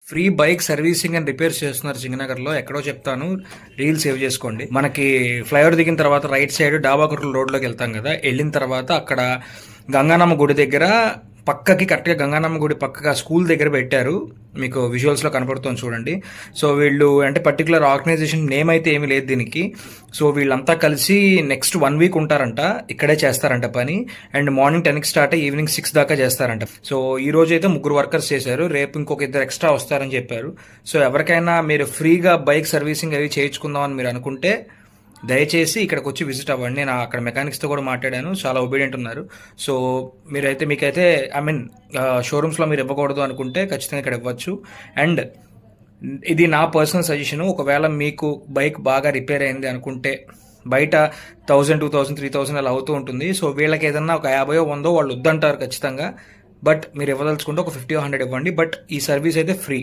Free bike servicing and repairs చేస్తున్నారు సింగనగర్లో. ఎక్కడో చెప్తాను, రీల్ సేవ్ చేసుకోండి. మనకి ఫ్లైఓవర్ దిగిన తర్వాత రైట్ సైడ్ డాబాకుర్ల రోడ్లోకి వెళ్తాం కదా, వెళ్ళిన తర్వాత అక్కడ గంగానమ్మ గుడి దగ్గర పక్కకి కరెక్ట్గా గంగానమ్మ గుడి పక్కగా స్కూల్ దగ్గర పెట్టారు. మీకు విజువల్స్లో కనపడుతుంది చూడండి. సో వీళ్ళు అంటే పర్టికులర్ ఆర్గనైజేషన్ నేమ్ అయితే ఏమీ లేదు దీనికి. సో వీళ్ళంతా కలిసి నెక్స్ట్ 1 వీక్ ఉంటారంట, ఇక్కడే చేస్తారంట పని. అండ్ మార్నింగ్ 10కి స్టార్ట్ అయ్యి ఈవినింగ్ 6 దాకా చేస్తారంట. సో ఈ రోజు అయితే 3 వర్కర్స్ చేశారు, రేపు ఇంకొక 2 ఎక్స్ట్రా వస్తారని చెప్పారు. సో ఎవరికైనా మీరు ఫ్రీగా బైక్ సర్వీసింగ్ అవి చేయించుకుందామని మీరు అనుకుంటే దయచేసి ఇక్కడికి వచ్చి విజిట్ అవ్వండి. నేను అక్కడ మెకానిక్స్తో కూడా మాట్లాడాను, చాలా ఒబీడియంట్ ఉన్నారు. సో మీకైతే ఐ మీన్ షోరూమ్స్లో మీరు ఇవ్వకూడదు అనుకుంటే ఖచ్చితంగా ఇక్కడ ఇవ్వచ్చు. అండ్ ఇది నా పర్సనల్ సజెషను. ఒకవేళ మీకు బైక్ బాగా రిపేర్ అయింది అనుకుంటే బయట 1000, 2000, 3000 అలా అవుతూ ఉంటుంది. సో వీళ్ళకి ఏదన్నా ఒక 50, 100 వాళ్ళు వద్దంటారు ఖచ్చితంగా. బట్ మీరు ఇవ్వదలుచుకుంటే ఒక 50 100 ఇవ్వండి. బట్ ఈ సర్వీస్ అయితే ఫ్రీ.